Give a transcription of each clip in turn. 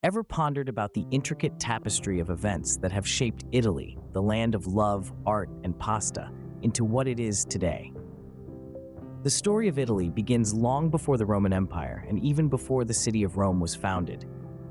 Ever pondered about the intricate tapestry of events that have shaped Italy, the land of love, art, and pasta, into what it is today? The story of Italy begins long before the Roman Empire and even before the city of Rome was founded.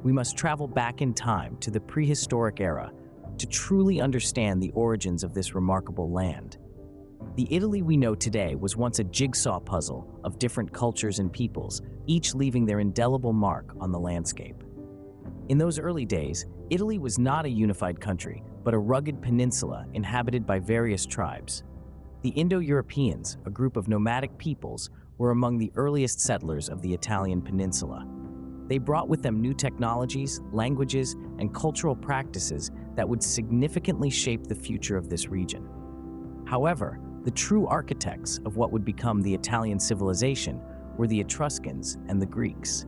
We must travel back in time to the prehistoric era to truly understand the origins of this remarkable land. The Italy we know today was once a jigsaw puzzle of different cultures and peoples, each leaving their indelible mark on the landscape. In those early days, Italy was not a unified country, but a rugged peninsula inhabited by various tribes. The Indo-Europeans, a group of nomadic peoples, were among the earliest settlers of the Italian peninsula. They brought with them new technologies, languages, and cultural practices that would significantly shape the future of this region. However, the true architects of what would become the Italian civilization were the Etruscans and the Greeks.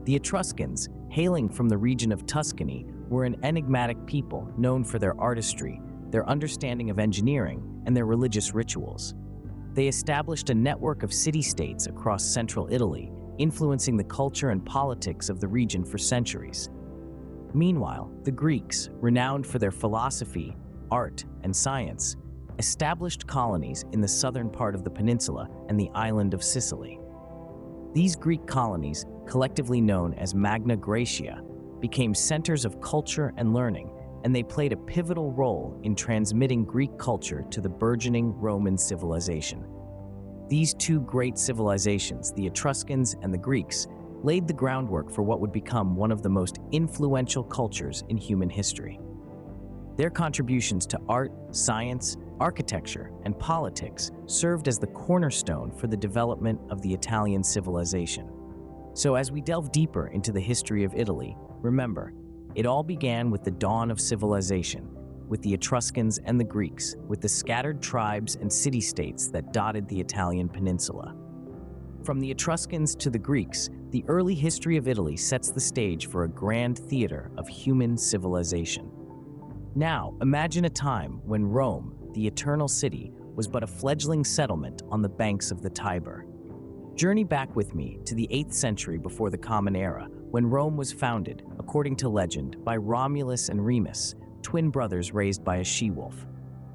The Etruscans, hailing from the region of Tuscany, were an enigmatic people known for their artistry, their understanding of engineering, and their religious rituals. They established a network of city-states across central Italy, influencing the culture and politics of the region for centuries. Meanwhile, the Greeks, renowned for their philosophy, art, and science, established colonies in the southern part of the peninsula and the island of Sicily. These Greek colonies, collectively known as Magna Graecia, became centers of culture and learning, and they played a pivotal role in transmitting Greek culture to the burgeoning Roman civilization. These two great civilizations, the Etruscans and the Greeks, laid the groundwork for what would become one of the most influential cultures in human history. Their contributions to art, science, architecture, and politics served as the cornerstone for the development of the Italian civilization. So as we delve deeper into the history of Italy, remember, it all began with the dawn of civilization, with the Etruscans and the Greeks, with the scattered tribes and city-states that dotted the Italian peninsula. From the Etruscans to the Greeks, the early history of Italy sets the stage for a grand theater of human civilization. Now, imagine a time when Rome, the eternal city, was but a fledgling settlement on the banks of the Tiber. Journey back with me to the 8th century before the Common Era, when Rome was founded, according to legend, by Romulus and Remus, twin brothers raised by a she-wolf.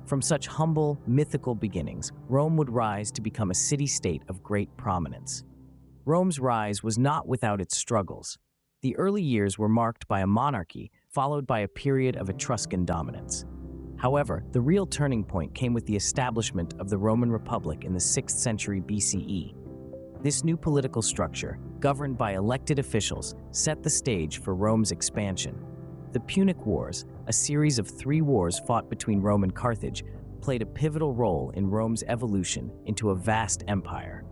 From such humble, mythical beginnings, Rome would rise to become a city-state of great prominence. Rome's rise was not without its struggles. The early years were marked by a monarchy, followed by a period of Etruscan dominance. However, the real turning point came with the establishment of the Roman Republic in the 6th century BCE. This new political structure, governed by elected officials, set the stage for Rome's expansion. The Punic Wars, a series of 3 wars fought between Rome and Carthage, played a pivotal role in Rome's evolution into a vast empire.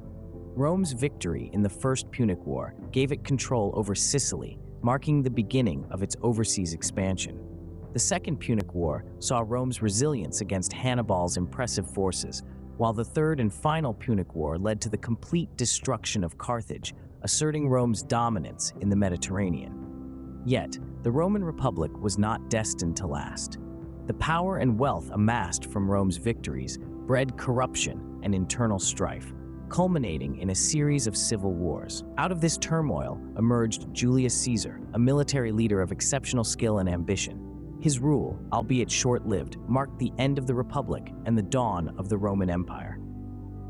Rome's victory in the First Punic War gave it control over Sicily, marking the beginning of its overseas expansion. The Second Punic War saw Rome's resilience against Hannibal's impressive forces, while the Third and final Punic War led to the complete destruction of Carthage, asserting Rome's dominance in the Mediterranean. Yet, the Roman Republic was not destined to last. The power and wealth amassed from Rome's victories bred corruption and internal strife, culminating in a series of civil wars. Out of this turmoil emerged Julius Caesar, a military leader of exceptional skill and ambition. His rule, albeit short-lived, marked the end of the Republic and the dawn of the Roman Empire.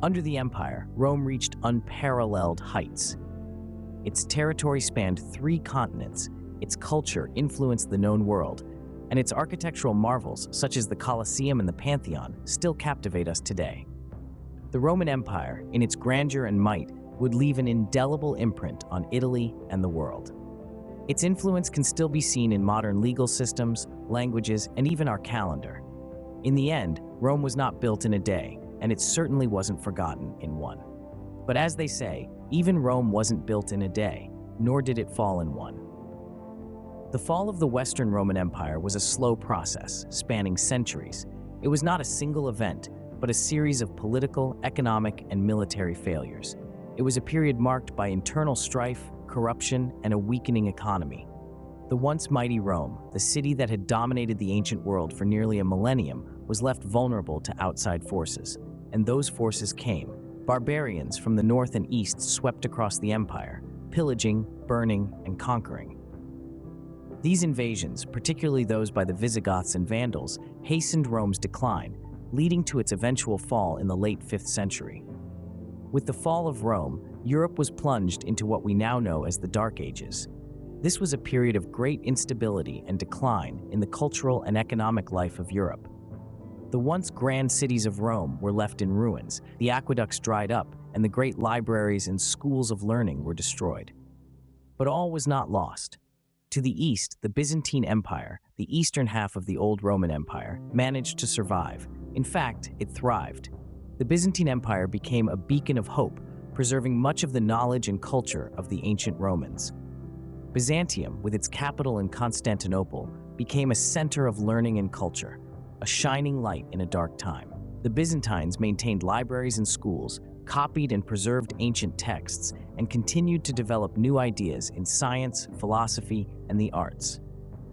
Under the empire, Rome reached unparalleled heights. Its territory spanned 3 continents, its culture influenced the known world, and its architectural marvels, such as the Colosseum and the Pantheon, still captivate us today. The Roman Empire, in its grandeur and might, would leave an indelible imprint on Italy and the world. Its influence can still be seen in modern legal systems, languages, and even our calendar. In the end, Rome was not built in a day, and it certainly wasn't forgotten in one. But as they say, even Rome wasn't built in a day, nor did it fall in one. The fall of the Western Roman Empire was a slow process, spanning centuries. It was not a single event, but a series of political, economic, and military failures. It was a period marked by internal strife, corruption, and a weakening economy. The once mighty Rome, the city that had dominated the ancient world for nearly a millennium, was left vulnerable to outside forces. And those forces came. Barbarians from the north and east swept across the empire, pillaging, burning, and conquering. These invasions, particularly those by the Visigoths and Vandals, hastened Rome's decline, leading to its eventual fall in the late 5th century. With the fall of Rome, Europe was plunged into what we now know as the Dark Ages. This was a period of great instability and decline in the cultural and economic life of Europe. The once grand cities of Rome were left in ruins, the aqueducts dried up, and the great libraries and schools of learning were destroyed. But all was not lost. To the east, the Byzantine Empire, the eastern half of the old Roman Empire, managed to survive. In fact, it thrived. The Byzantine Empire became a beacon of hope, preserving much of the knowledge and culture of the ancient Romans. Byzantium, with its capital in Constantinople, became a center of learning and culture, a shining light in a dark time. The Byzantines maintained libraries and schools, copied and preserved ancient texts, and continued to develop new ideas in science, philosophy, and the arts.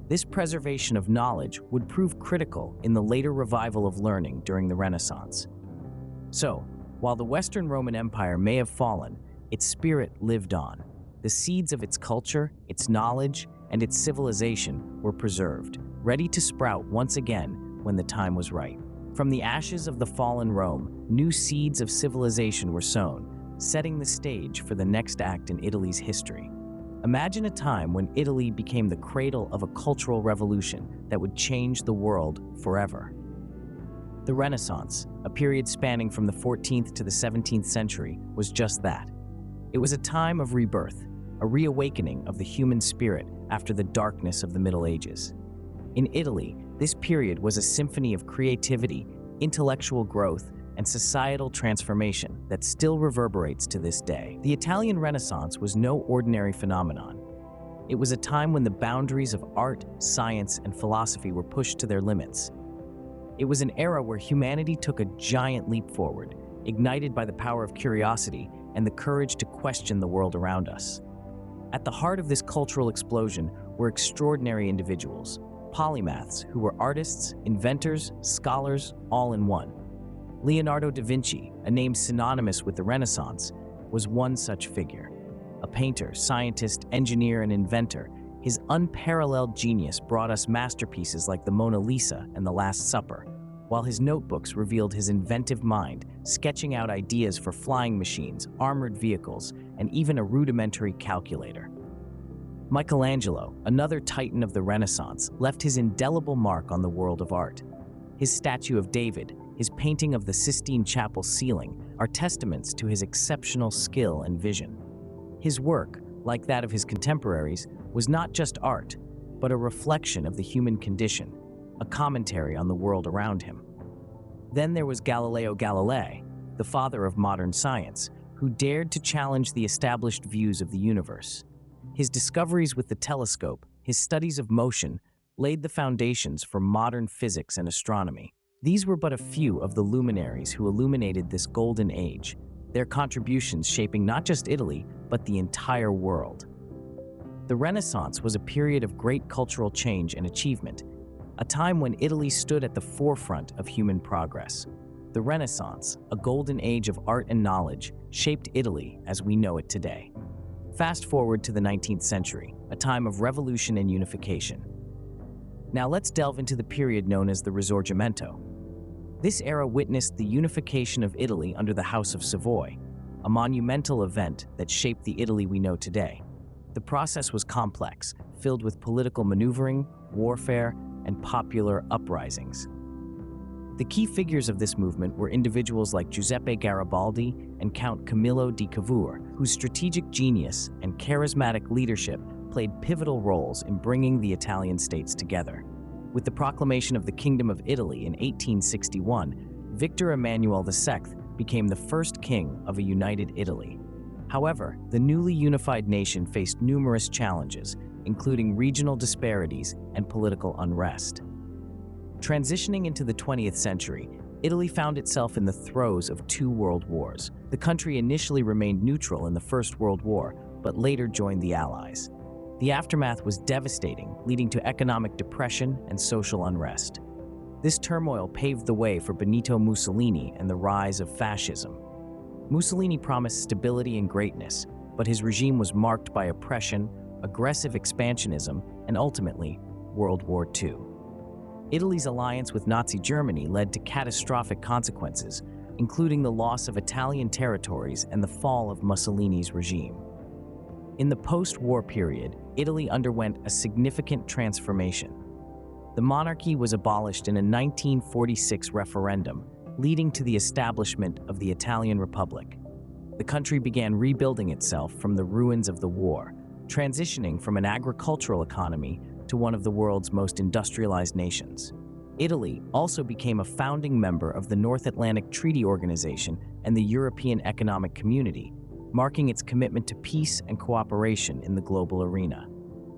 This preservation of knowledge would prove critical in the later revival of learning during the Renaissance. So, while the Western Roman Empire may have fallen, its spirit lived on. The seeds of its culture, its knowledge, and its civilization were preserved, ready to sprout once again when the time was right. From the ashes of the fallen Rome, new seeds of civilization were sown, setting the stage for the next act in Italy's history. Imagine a time when Italy became the cradle of a cultural revolution that would change the world forever. The Renaissance, a period spanning from the 14th to the 17th century, was just that. It was a time of rebirth, a reawakening of the human spirit after the darkness of the Middle Ages. In Italy, this period was a symphony of creativity, intellectual growth, and societal transformation that still reverberates to this day. The Italian Renaissance was no ordinary phenomenon. It was a time when the boundaries of art, science, and philosophy were pushed to their limits. It was an era where humanity took a giant leap forward, ignited by the power of curiosity and the courage to question the world around us. At the heart of this cultural explosion were extraordinary individuals, polymaths who were artists, inventors, scholars, all in one. Leonardo da Vinci, a name synonymous with the Renaissance, was one such figure. A painter, scientist, engineer, and inventor, his unparalleled genius brought us masterpieces like the Mona Lisa and the Last Supper, while his notebooks revealed his inventive mind, sketching out ideas for flying machines, armored vehicles, and even a rudimentary calculator. Michelangelo, another titan of the Renaissance, left his indelible mark on the world of art. His statue of David, his painting of the Sistine Chapel ceiling, are testaments to his exceptional skill and vision. His work, like that of his contemporaries, was not just art, but a reflection of the human condition, a commentary on the world around him. Then there was Galileo Galilei, the father of modern science, who dared to challenge the established views of the universe. His discoveries with the telescope, his studies of motion, laid the foundations for modern physics and astronomy. These were but a few of the luminaries who illuminated this golden age, their contributions shaping not just Italy, but the entire world. The Renaissance was a period of great cultural change and achievement, a time when Italy stood at the forefront of human progress. The Renaissance, a golden age of art and knowledge, shaped Italy as we know it today. Fast forward to the 19th century, a time of revolution and unification. Now let's delve into the period known as the Risorgimento. This era witnessed the unification of Italy under the House of Savoy, a monumental event that shaped the Italy we know today. The process was complex, filled with political maneuvering, warfare, and popular uprisings. The key figures of this movement were individuals like Giuseppe Garibaldi and Count Camillo di Cavour, whose strategic genius and charismatic leadership played pivotal roles in bringing the Italian states together. With the proclamation of the Kingdom of Italy in 1861, Victor Emmanuel II became the first king of a united Italy. However, the newly unified nation faced numerous challenges, including regional disparities and political unrest. Transitioning into the 20th century, Italy found itself in the throes of two world wars. The country initially remained neutral in the First World War, but later joined the Allies. The aftermath was devastating, leading to economic depression and social unrest. This turmoil paved the way for Benito Mussolini and the rise of fascism. Mussolini promised stability and greatness, but his regime was marked by oppression, aggressive expansionism, and ultimately, World War II. Italy's alliance with Nazi Germany led to catastrophic consequences, including the loss of Italian territories and the fall of Mussolini's regime. In the post-war period, Italy underwent a significant transformation. The monarchy was abolished in a 1946 referendum, leading to the establishment of the Italian Republic. The country began rebuilding itself from the ruins of the war, transitioning from an agricultural economy to one of the world's most industrialized nations. Italy also became a founding member of the North Atlantic Treaty Organization and the European Economic Community, marking its commitment to peace and cooperation in the global arena.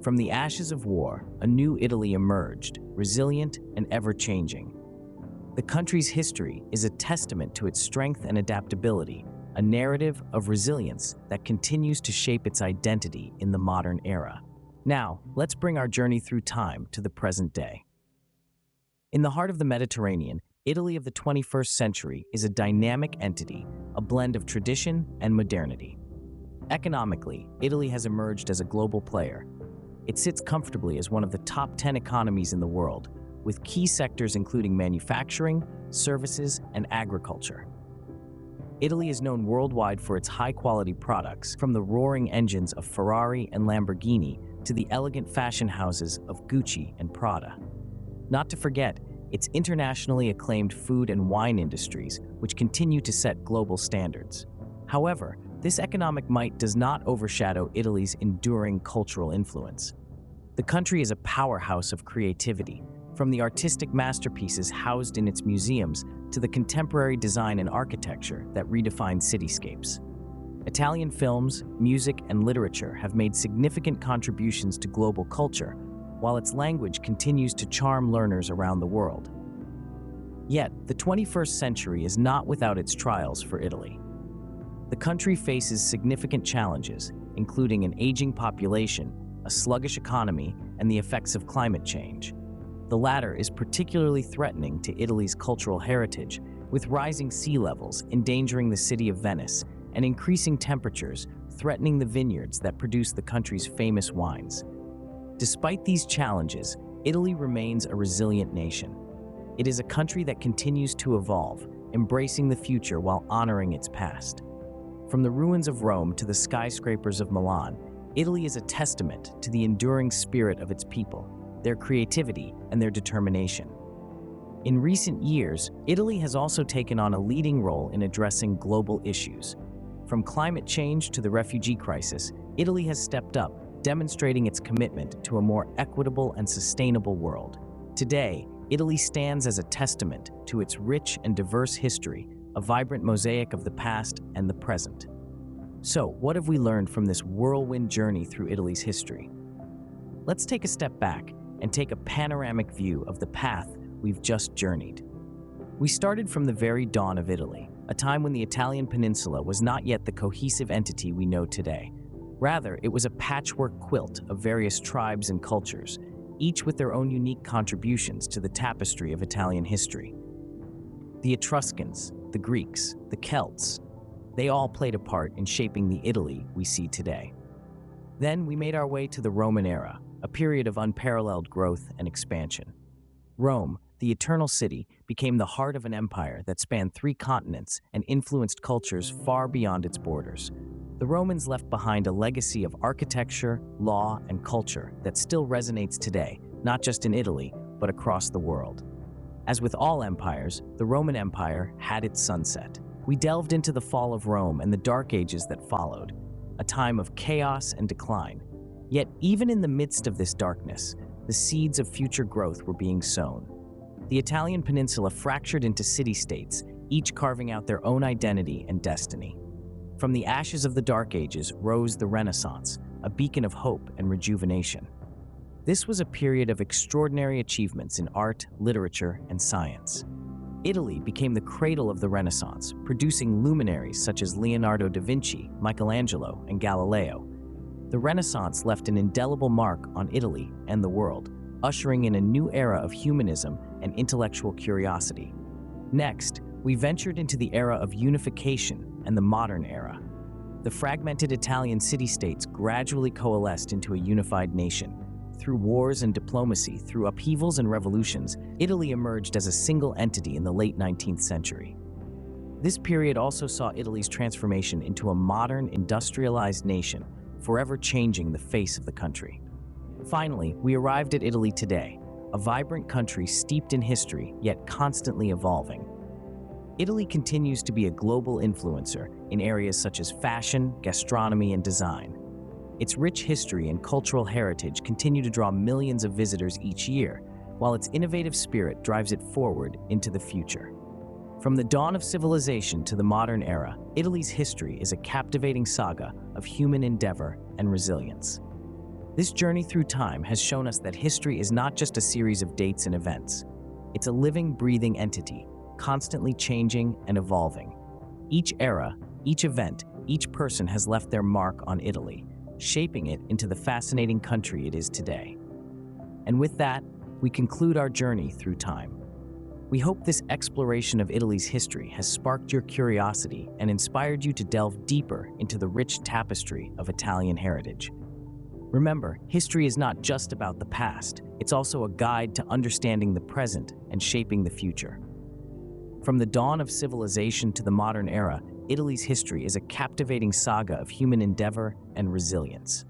From the ashes of war, a new Italy emerged, resilient and ever-changing. The country's history is a testament to its strength and adaptability, a narrative of resilience that continues to shape its identity in the modern era. Now, let's bring our journey through time to the present day. In the heart of the Mediterranean, Italy of the 21st century is a dynamic entity, a blend of tradition and modernity. Economically, Italy has emerged as a global player. It sits comfortably as one of the top 10 economies in the world, with key sectors including manufacturing, services, and agriculture. Italy is known worldwide for its high-quality products, from the roaring engines of Ferrari and Lamborghini to the elegant fashion houses of Gucci and Prada. Not to forget, its internationally acclaimed food and wine industries, which continue to set global standards. However, this economic might does not overshadow Italy's enduring cultural influence. The country is a powerhouse of creativity, from the artistic masterpieces housed in its museums to the contemporary design and architecture that redefine cityscapes. Italian films, music, and literature have made significant contributions to global culture, while its language continues to charm learners around the world. Yet, the 21st century is not without its trials for Italy. The country faces significant challenges, including an aging population, a sluggish economy, and the effects of climate change. The latter is particularly threatening to Italy's cultural heritage, with rising sea levels endangering the city of Venice and increasing temperatures threatening the vineyards that produce the country's famous wines. Despite these challenges, Italy remains a resilient nation. It is a country that continues to evolve, embracing the future while honoring its past. From the ruins of Rome to the skyscrapers of Milan, Italy is a testament to the enduring spirit of its people, their creativity, and their determination. In recent years, Italy has also taken on a leading role in addressing global issues. From climate change to the refugee crisis, Italy has stepped up, demonstrating its commitment to a more equitable and sustainable world. Today, Italy stands as a testament to its rich and diverse history, a vibrant mosaic of the past and the present. So, what have we learned from this whirlwind journey through Italy's history? Let's take a step back and take a panoramic view of the path we've just journeyed. We started from the very dawn of Italy, a time when the Italian peninsula was not yet the cohesive entity we know today. Rather, it was a patchwork quilt of various tribes and cultures, each with their own unique contributions to the tapestry of Italian history. The Etruscans, the Greeks, the Celts, they all played a part in shaping the Italy we see today. Then we made our way to the Roman era, a period of unparalleled growth and expansion. Rome, the Eternal City, became the heart of an empire that spanned 3 continents and influenced cultures far beyond its borders. The Romans left behind a legacy of architecture, law, and culture that still resonates today, not just in Italy, but across the world. As with all empires, the Roman Empire had its sunset. We delved into the fall of Rome and the Dark Ages that followed, a time of chaos and decline. Yet, even in the midst of this darkness, the seeds of future growth were being sown. The Italian peninsula fractured into city-states, each carving out their own identity and destiny. From the ashes of the Dark Ages rose the Renaissance, a beacon of hope and rejuvenation. This was a period of extraordinary achievements in art, literature, and science. Italy became the cradle of the Renaissance, producing luminaries such as Leonardo da Vinci, Michelangelo, and Galileo. The Renaissance left an indelible mark on Italy and the world, ushering in a new era of humanism and intellectual curiosity. Next, we ventured into the era of unification and the modern era. The fragmented Italian city-states gradually coalesced into a unified nation, through wars and diplomacy, through upheavals and revolutions, Italy emerged as a single entity in the late 19th century. This period also saw Italy's transformation into a modern, industrialized nation, forever changing the face of the country. Finally, we arrived at Italy today, a vibrant country steeped in history, yet constantly evolving. Italy continues to be a global influencer in areas such as fashion, gastronomy, and design. Its rich history and cultural heritage continue to draw millions of visitors each year, while its innovative spirit drives it forward into the future. From the dawn of civilization to the modern era, Italy's history is a captivating saga of human endeavor and resilience. This journey through time has shown us that history is not just a series of dates and events. It's a living, breathing entity, constantly changing and evolving. Each era, each event, each person has left their mark on Italy, shaping it into the fascinating country it is today. And with that, we conclude our journey through time. We hope this exploration of Italy's history has sparked your curiosity and inspired you to delve deeper into the rich tapestry of Italian heritage. Remember, history is not just about the past, it's also a guide to understanding the present and shaping the future. From the dawn of civilization to the modern era, Italy's history is a captivating saga of human endeavor and resilience.